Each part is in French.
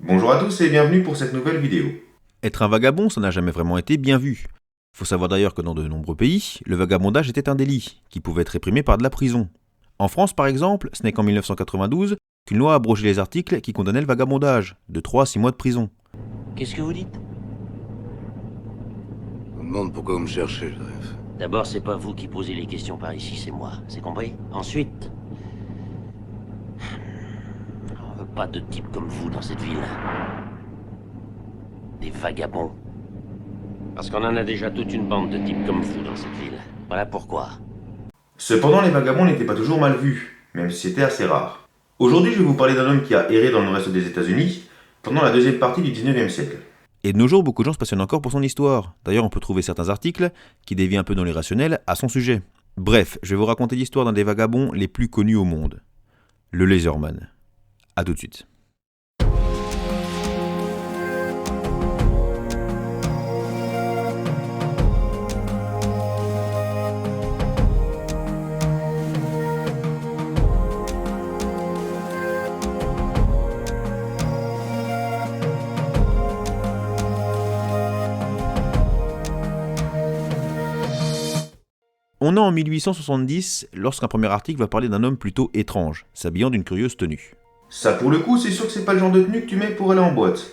Bonjour à tous et bienvenue pour cette nouvelle vidéo. Être un vagabond, ça n'a jamais vraiment été bien vu. Il faut savoir d'ailleurs que dans de nombreux pays, le vagabondage était un délit, qui pouvait être réprimé par de la prison. En France par exemple, ce n'est qu'en 1992 qu'une loi a abrogé les articles qui condamnaient le vagabondage, de 3 à 6 mois de prison. Qu'est-ce que vous dites? Je me demande pourquoi vous me cherchez, Joseph. D'abord, c'est pas vous qui posez les questions par ici, c'est moi. C'est compris? Ensuite, on veut pas de types comme vous dans cette ville. Des vagabonds. Parce qu'on en a déjà toute une bande de types comme vous dans cette ville. Voilà pourquoi. Cependant, les vagabonds n'étaient pas toujours mal vus, même si c'était assez rare. Aujourd'hui, je vais vous parler d'un homme qui a erré dans le nord-est des États-Unis pendant la deuxième partie du 19e siècle. Et de nos jours, beaucoup de gens se passionnent encore pour son histoire. D'ailleurs, on peut trouver certains articles qui dévient un peu dans l'irrationnel à son sujet. Bref, je vais vous raconter l'histoire d'un des vagabonds les plus connus au monde. Le Laserman. A tout de suite. On est en 1870 lorsqu'un premier article va parler d'un homme plutôt étrange, s'habillant d'une curieuse tenue. Ça pour le coup, c'est sûr que c'est pas le genre de tenue que tu mets pour aller en boîte.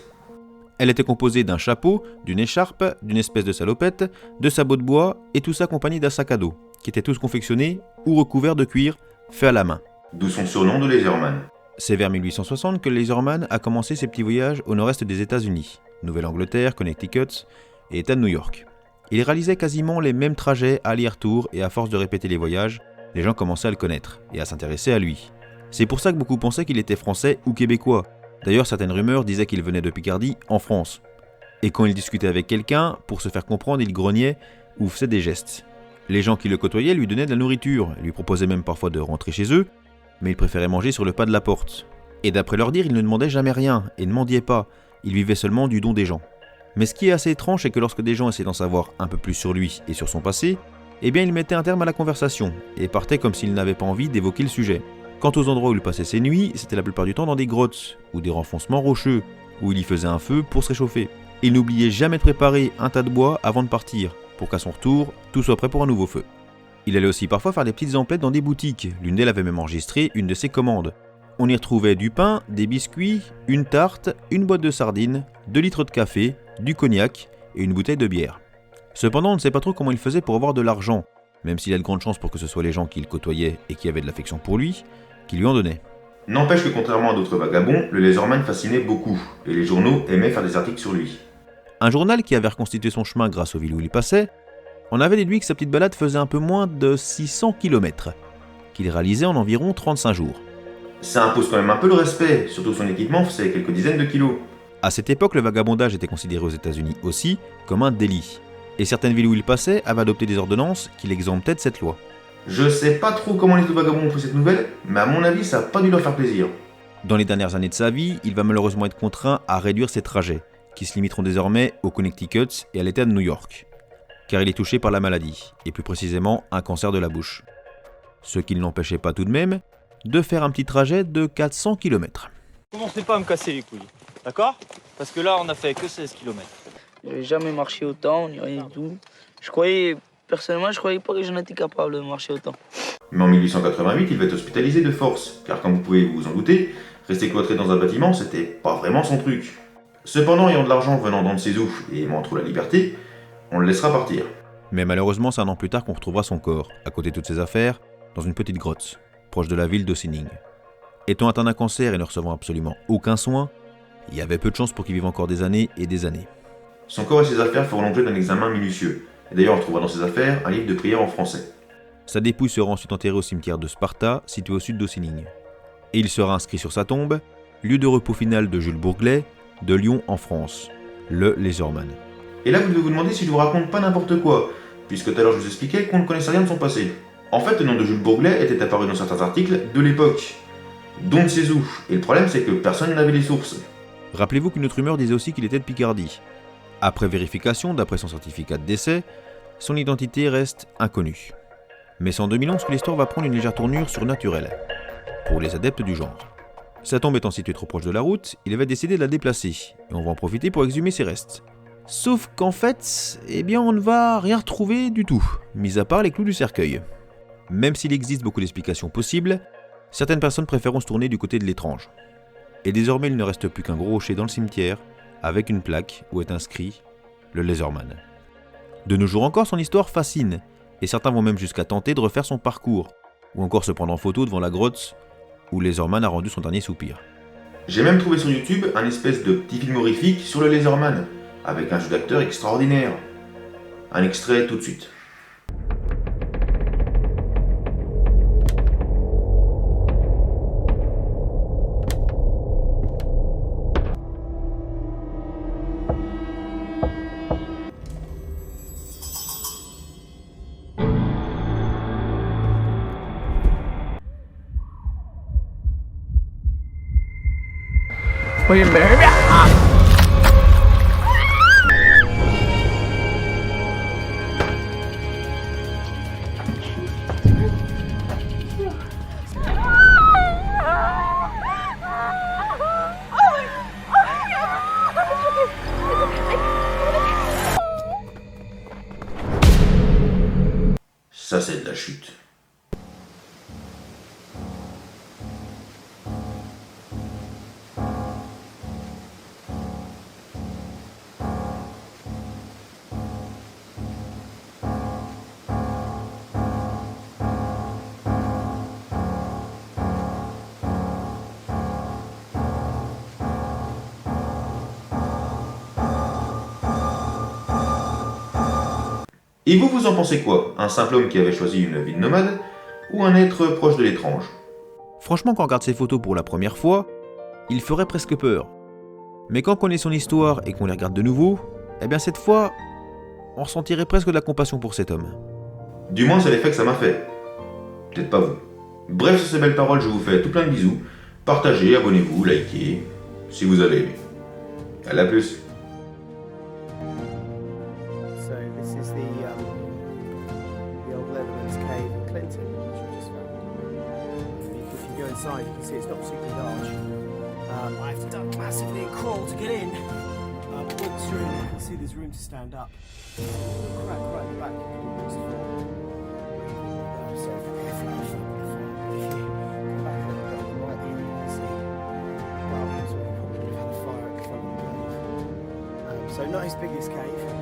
Elle était composée d'un chapeau, d'une écharpe, d'une espèce de salopette, de sabots de bois et tout ça accompagné d'un sac à dos, qui étaient tous confectionnés ou recouverts de cuir fait à la main. D'où son surnom de Laserman. C'est vers 1860 que le Laserman a commencé ses petits voyages au nord-est des États-Unis, Nouvelle-Angleterre, Connecticut et État de New York. Il réalisait quasiment les mêmes trajets aller-retour et à force de répéter les voyages, les gens commençaient à le connaître et à s'intéresser à lui. C'est pour ça que beaucoup pensaient qu'il était français ou québécois. D'ailleurs, certaines rumeurs disaient qu'il venait de Picardie, en France. Et quand il discutait avec quelqu'un, pour se faire comprendre, il grognait ou faisait des gestes. Les gens qui le côtoyaient lui donnaient de la nourriture, lui proposaient même parfois de rentrer chez eux, mais il préférait manger sur le pas de la porte. Et d'après leur dire, il ne demandait jamais rien et ne mendiait pas, il vivait seulement du don des gens. Mais ce qui est assez étrange, c'est que lorsque des gens essaient d'en savoir un peu plus sur lui et sur son passé, eh bien il mettait un terme à la conversation et partait comme s'il n'avait pas envie d'évoquer le sujet. Quant aux endroits où il passait ses nuits, c'était la plupart du temps dans des grottes ou des renfoncements rocheux, où il y faisait un feu pour se réchauffer. Il n'oubliait jamais de préparer un tas de bois avant de partir, pour qu'à son retour, tout soit prêt pour un nouveau feu. Il allait aussi parfois faire des petites emplettes dans des boutiques, l'une d'elles avait même enregistré une de ses commandes. On y retrouvait du pain, des biscuits, une tarte, une boîte de sardines, 2 litres de café, du cognac et une bouteille de bière. Cependant, on ne sait pas trop comment il faisait pour avoir de l'argent, même s'il y a de grandes chances pour que ce soit les gens qu'il côtoyait et qui avaient de l'affection pour lui, qui lui en donnaient. N'empêche que contrairement à d'autres vagabonds, le Laserman fascinait beaucoup, et les journaux aimaient faire des articles sur lui. Un journal qui avait reconstitué son chemin grâce aux villes où il passait, on avait déduit que sa petite balade faisait un peu moins de 600 km, qu'il réalisait en environ 35 jours. Ça impose quand même un peu le respect, surtout que son équipement faisait quelques dizaines de kilos. À cette époque, le vagabondage était considéré aux États-Unis aussi comme un délit. Et certaines villes où il passait avaient adopté des ordonnances qui l'exemptaient de cette loi. Je sais pas trop comment les autres vagabonds ont pris cette nouvelle, mais à mon avis, ça a pas dû leur faire plaisir. Dans les dernières années de sa vie, il va malheureusement être contraint à réduire ses trajets, qui se limiteront désormais au Connecticut et à l'État de New York, car il est touché par la maladie, et plus précisément un cancer de la bouche. Ce qui ne l'empêchait pas tout de même de faire un petit trajet de 400 km. Commencez pas à me casser les couilles, d'accord? Parce que là, on a fait que 16 km. J'avais jamais marché autant, ni rien du tout. Personnellement, je croyais pas que j'en étais capable de marcher autant. Mais en 1888, il va être hospitalisé de force, car comme vous pouvez vous en douter, rester cloîtré dans un bâtiment, c'était pas vraiment son truc. Cependant, ayant de l'argent venant d'on ne sait où et aimant trop la liberté, on le laissera partir. Mais malheureusement, c'est un an plus tard qu'on retrouvera son corps, à côté de toutes ses affaires, dans une petite grotte, proche de la ville d'Ossining. Étant atteint d'un cancer et ne recevant absolument aucun soin, il y avait peu de chances pour qu'il vive encore des années et des années. Son corps et ses affaires feront l'objet d'un examen minutieux. Et d'ailleurs, on trouvera dans ses affaires un livre de prière en français. Sa dépouille sera ensuite enterrée au cimetière de Sparta, situé au sud d'Ossining. Et il sera inscrit sur sa tombe, lieu de repos final de Jules Bourglet, de Lyon en France, le Laserman. Et là, vous devez vous demander si je vous raconte pas n'importe quoi, puisque tout à l'heure je vous expliquais qu'on ne connaissait rien de son passé. En fait, le nom de Jules Bourglet était apparu dans certains articles de l'époque, dont ne sait où, et le problème c'est que personne n'avait les sources. Rappelez-vous qu'une autre rumeur disait aussi qu'il était de Picardie. Après vérification, d'après son certificat de décès, son identité reste inconnue. Mais c'est en 2011 que l'histoire va prendre une légère tournure surnaturelle, pour les adeptes du genre. Sa tombe étant située trop proche de la route, il avait décidé de la déplacer, et on va en profiter pour exhumer ses restes. Sauf qu'en fait, on ne va rien retrouver du tout, mis à part les clous du cercueil. Même s'il existe beaucoup d'explications possibles, certaines personnes préféreront se tourner du côté de l'étrange. Et désormais, il ne reste plus qu'un gros rocher dans le cimetière, avec une plaque où est inscrit le Laserman. De nos jours encore, son histoire fascine, et certains vont même jusqu'à tenter de refaire son parcours, ou encore se prendre en photo devant la grotte où Laserman a rendu son dernier soupir. J'ai même trouvé sur YouTube un espèce de petit film horrifique sur le Laserman, avec un jeu d'acteur extraordinaire. Un extrait tout de suite. Ça, c'est de la chute. Et vous en pensez quoi? Un simple homme qui avait choisi une vie de nomade ou un être proche de l'étrange? Franchement, quand on regarde ces photos pour la première fois, il ferait presque peur. Mais quand on connaît son histoire et qu'on les regarde de nouveau, cette fois, on ressentirait presque de la compassion pour cet homme. Du moins, c'est l'effet que ça m'a fait. Peut-être pas vous. Bref, sur ces belles paroles, je vous fais tout plein de bisous. Partagez, abonnez-vous, likez, si vous avez aimé. À la plus. So this is the old Leatherman's Cave in Clinton, which I just found. If you go inside, you can see it's not particularly large. I have to duck massively and crawl to get in. But with this room, you can see there's room to stand up. There's a crack right at the back. So if you come back a little bit on the right here, you can see gardens where you probably have had a fire at the front of the cave. So not his biggest cave.